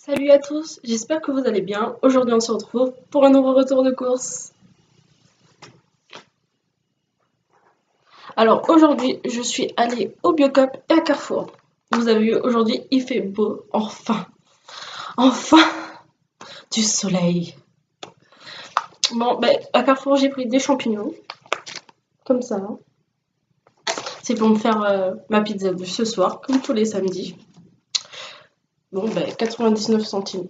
Salut à tous, j'espère que vous allez bien. Aujourd'hui on se retrouve pour un nouveau retour de course. Alors aujourd'hui je suis allée au Biocop et à Carrefour. Vous avez vu, aujourd'hui il fait beau, enfin du soleil. Bon à Carrefour j'ai pris des champignons, comme ça. C'est pour me faire ma pizza de ce soir, comme tous les samedis. Bon 99 centimes,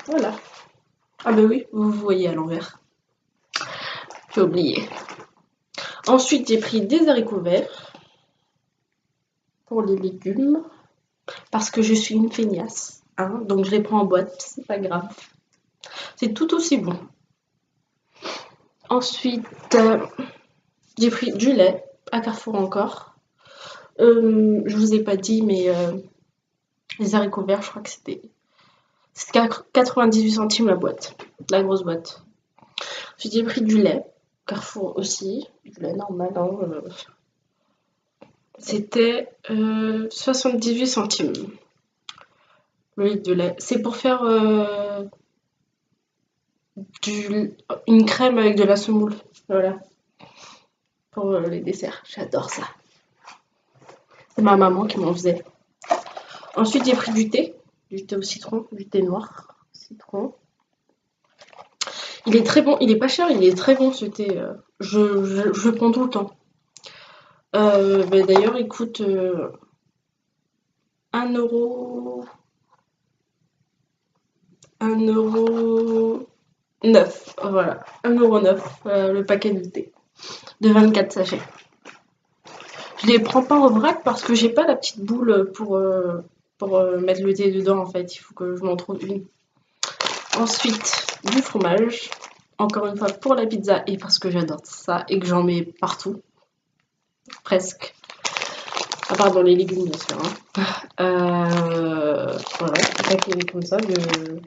voilà. Ah oui, vous voyez à l'envers, j'ai oublié. Ensuite j'ai pris des haricots verts pour les légumes. Parce que je suis une feignasse, hein, donc je les prends en boîte, c'est pas grave. C'est tout aussi bon. Ensuite, j'ai pris du lait à Carrefour encore. Je vous ai pas dit, mais les haricots verts, je crois que c'était 98 centimes la boîte, la grosse boîte. Ensuite, j'ai pris du lait, Carrefour aussi, du lait normal. Hein, c'était 78 centimes. Le litre de lait. C'est pour faire une crème avec de la semoule. Voilà. Pour les desserts. J'adore ça. C'est ma maman qui m'en faisait. Ensuite, j'ai pris du thé au citron, du thé noir, citron. Il est très bon, il est pas cher, il est très bon ce thé. Je le prends tout le temps. D'ailleurs, il coûte 1 euro. 1,9 €. Voilà, 1,9 € le paquet de thé. De 24 sachets. Je les prends pas au vrac parce que j'ai pas la petite boule pour mettre le thé dedans en fait. Il faut que je m'en trouve une. Ensuite, du fromage. Encore une fois pour la pizza et parce que j'adore ça et que j'en mets partout. Presque. À part dans les légumes bien sûr. Hein. Voilà, un paquet comme ça de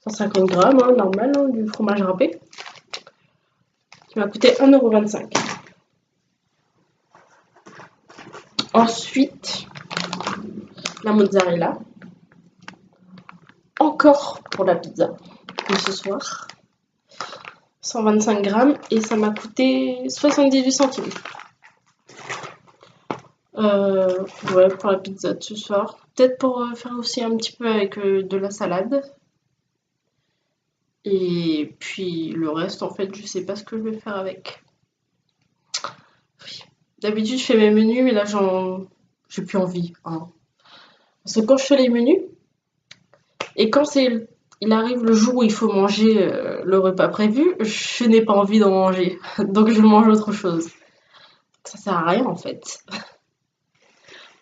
150 grammes, hein, normal, hein, du fromage râpé. Qui m'a coûté 1,25 €. Ensuite, la mozzarella. Encore pour la pizza de ce soir. 125 grammes et ça m'a coûté 78 centimes. Ouais, pour la pizza de ce soir. Peut-être pour faire aussi un petit peu avec de la salade. Et puis le reste, en fait, je sais pas ce que je vais faire avec. Oui. D'habitude, je fais mes menus, mais là, j'ai plus envie. Hein. Parce que quand je fais les menus, et quand il arrive le jour où il faut manger le repas prévu, je n'ai pas envie d'en manger. Donc je mange autre chose. Ça sert à rien en fait.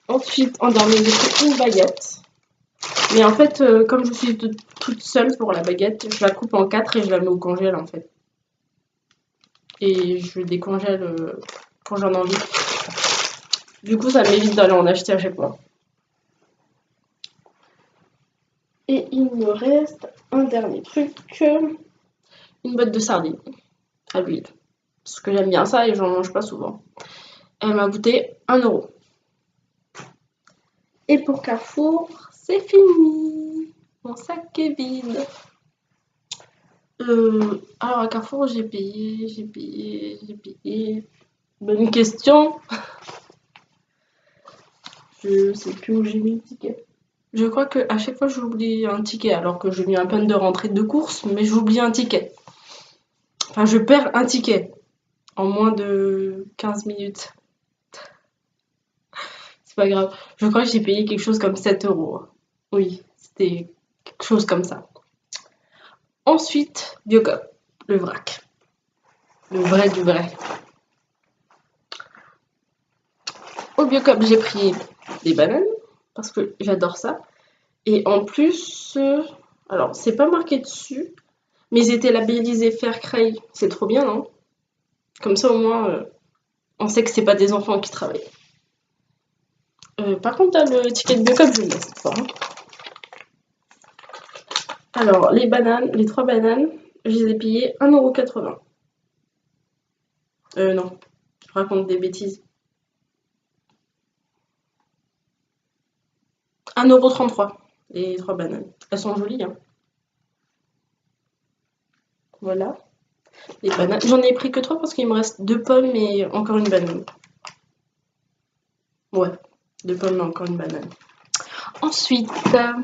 Ensuite, en dernier, j'ai pris une baguette. Mais en fait, comme je suis toute seule pour la baguette, je la coupe en 4 et je la mets au congèle en fait. Et je décongèle quand j'en ai envie. Du coup, ça m'évite d'aller en acheter à chaque fois. Et il me reste un dernier truc, une boîte de sardines à l'huile. Parce que j'aime bien ça et j'en mange pas souvent. Elle m'a coûté 1 €. Et pour Carrefour, c'est fini. Mon sac est vide. Alors à Carrefour, j'ai payé. Bonne question. Je sais plus où j'ai mis le ticket. Je crois que à chaque fois j'oublie un ticket alors que je viens à peine de rentrer de course, mais j'oublie un ticket. Enfin, je perds un ticket en moins de 15 minutes. C'est pas grave. Je crois que j'ai payé quelque chose comme 7 €. Oui, c'était quelque chose comme ça. Ensuite, Biocop, le vrac. Le vrai du vrai. Au Biocop, j'ai pris des bananes parce que j'adore ça. Et en plus, alors c'est pas marqué dessus, mais ils étaient labellisés Faircray. C'est trop bien, non? Comme ça au moins, on sait que c'est pas des enfants qui travaillent. Par contre, là, le ticket de Biocop, je le laisse cette fois. Hein. Alors, les 3 bananes, je les ai payées 1,80 €. Non, je raconte des bêtises. 1,33 €. les 3 bananes. Elles sont jolies, hein. Voilà. Les bananes. J'en ai pris que 3 parce qu'il me reste 2 pommes et encore une banane. Ouais, 2 pommes et encore une banane. Ensuite, là,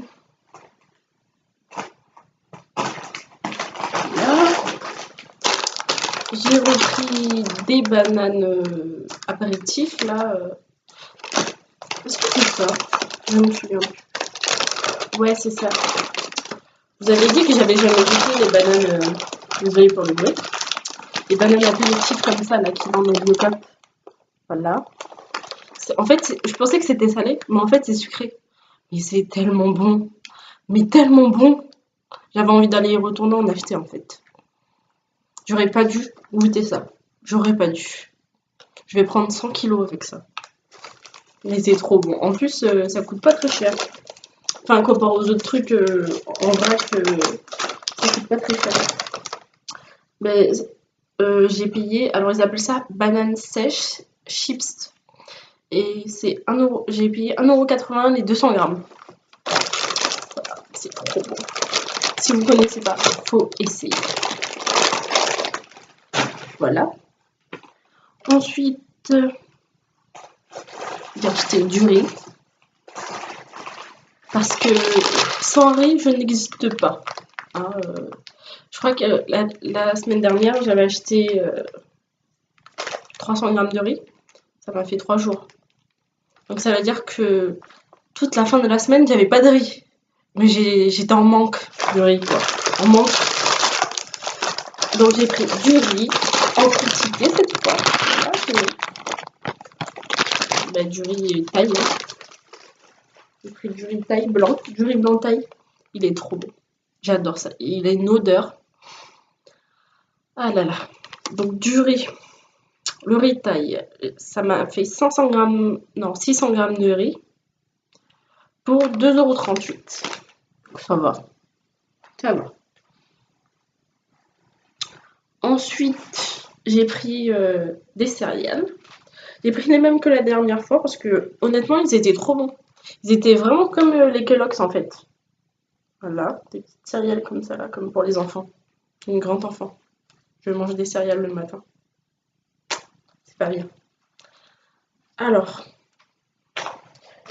j'ai repris des bananes apéritifs, là. Est-ce que c'est ça? Je me souviens plus. Ouais, c'est ça. Vous avez dit que j'avais jamais goûté les bananes. Désolée pour le bruit. Les bananes apéritives comme ça, là, qui vendent au Biocop. Voilà. En fait, je pensais que c'était salé, mais en fait, c'est sucré. Mais c'est tellement bon. Mais tellement bon. J'avais envie d'aller y retourner en acheter, en fait. J'aurais pas dû goûter ça. J'aurais pas dû. Je vais prendre 100 kilos avec ça. Mais c'est trop bon. En plus, ça coûte pas très cher. Enfin, comparé aux autres trucs en vrac, ça coûte pas très cher. Mais j'ai payé, alors ils appellent ça banane sèche chips. Et c'est 1 euro. J'ai payé 1,80 € les 200 grammes. Voilà, c'est trop bon. Si vous connaissez pas, faut essayer. Voilà. Ensuite, j'ai acheté du riz. Parce que sans riz, je n'existe pas. Hein, je crois que la semaine dernière, j'avais acheté 300 grammes de riz. Ça m'a fait 3 jours. Donc ça veut dire que toute la fin de la semaine, j'avais pas de riz. Mais j'étais en manque de riz, quoi. En manque. Donc j'ai pris du riz en quantité cette fois. Voilà, du riz taille. Hein. J'ai pris du riz taille blanc. Du riz blanc taille. Il est trop bon. J'adore ça. Il a une odeur. Ah là là. Donc du riz. Le riz taille. Ça m'a fait 500 grammes. Non, 600 grammes de riz. Pour 2,38 €. Ça va. Ça va. Ensuite, j'ai pris des céréales. J'ai pris les mêmes que la dernière fois parce que honnêtement, ils étaient trop bons. Ils étaient vraiment comme les Kellogg's en fait. Voilà, des petites céréales comme ça là, comme pour les enfants. Une grande enfant. Je mange des céréales le matin. C'est pas bien. Alors,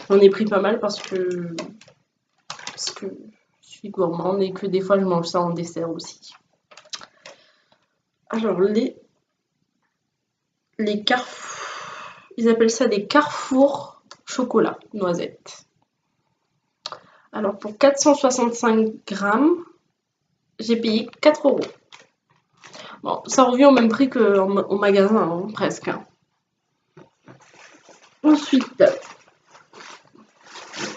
j'en ai pris pas mal parce que je suis gourmande et que des fois je mange ça en dessert aussi. Alors, les Carrefour, ils appellent ça des Carrefour chocolat noisette. Alors, pour 465 grammes, j'ai payé 4 €. Bon, ça revient au même prix qu'au magasin, hein, presque. Hein. Ensuite,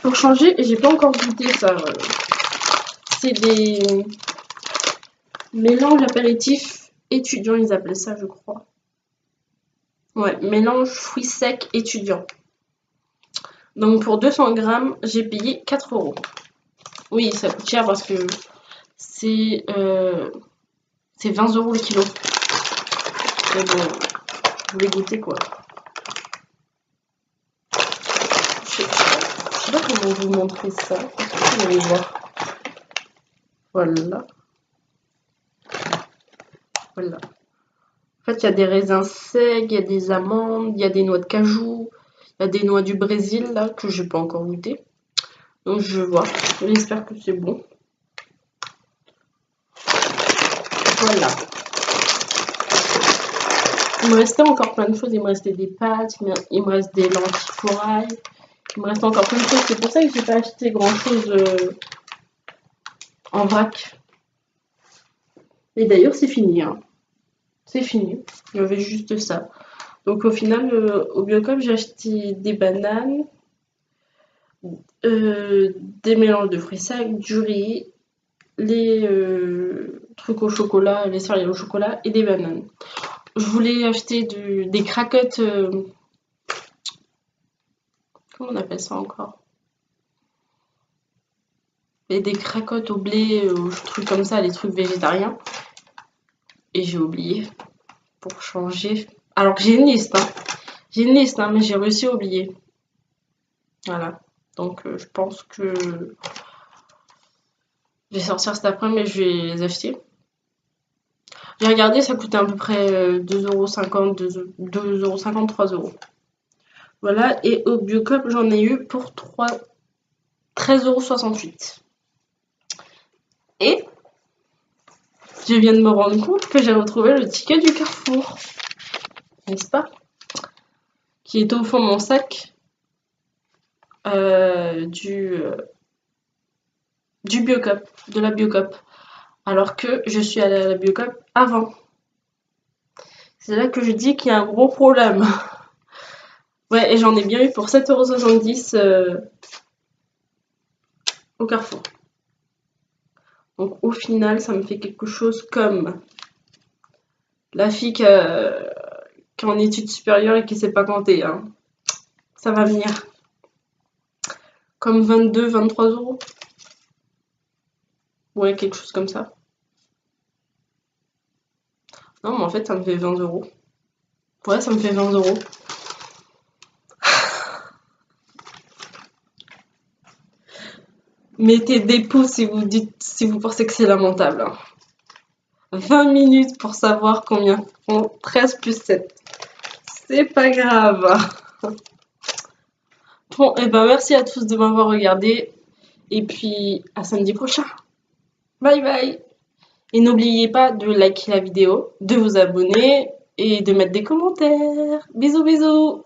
pour changer, j'ai pas encore goûté ça. C'est des mélanges apéritifs étudiants, ils appellent ça, je crois. Ouais, mélange fruits secs étudiants. Donc pour 200 grammes, j'ai payé 4 €. Oui, ça coûte cher parce que c'est 20 € le kilo. Mais bon, je voulais goûter quoi. Je sais pas comment vous montrer ça. Vous allez voir. Voilà. Voilà. En fait, il y a des raisins secs, il y a des amandes, il y a des noix de cajou, il y a des noix du Brésil là que je n'ai pas encore goûté. Donc je vois. J'espère que c'est bon. Voilà. Il me restait encore plein de choses. Il me restait des pâtes, il me reste des lentilles forail. Il me reste encore plein de choses. C'est pour ça que j'ai pas acheté grand chose en vrac. Et d'ailleurs, c'est fini. Hein. C'est fini. Il y avait juste ça. Donc au final, au Biocop, j'ai acheté des bananes, des mélanges de fruits secs, du riz, les trucs au chocolat, les céréales au chocolat et des bananes. Je voulais acheter des cracottes. Comment on appelle ça encore? Et des cracottes au blé, trucs comme ça, les trucs végétariens. Et j'ai oublié pour changer. Alors que j'ai une liste, hein. J'ai une liste, hein, mais j'ai réussi à oublier. Voilà. Donc je pense que Je vais sortir cet après-midi, mais je vais les acheter. J'ai regardé, ça coûtait à peu près 2,50 €, 2,50 €, 3 €. Voilà, et au Biocop, j'en ai eu pour 13,68 €. Et je viens de me rendre compte que j'ai retrouvé le ticket du Carrefour, n'est-ce pas? Qui est au fond de mon sac euh, du, euh, du Biocop, de la Biocop. Alors que je suis allée à la Biocop avant. C'est là que je dis qu'il y a un gros problème. Ouais, et j'en ai bien eu pour 7,70 € au Carrefour. Donc au final, ça me fait quelque chose comme la fille qui est en études supérieures et qui sait pas compter, hein. Ça va venir. Comme 22, 23 €. Ouais, quelque chose comme ça. Non, mais en fait, ça me fait 20 €. Ouais, ça me fait 20 €. Mettez des pouces si vous pensez que c'est lamentable, hein. 20 minutes pour savoir combien font 13 plus 7. C'est pas grave. Bon, et ben merci à tous de m'avoir regardé. Et puis à samedi prochain. Bye bye. Et n'oubliez pas de liker la vidéo, de vous abonner et de mettre des commentaires. Bisous bisous.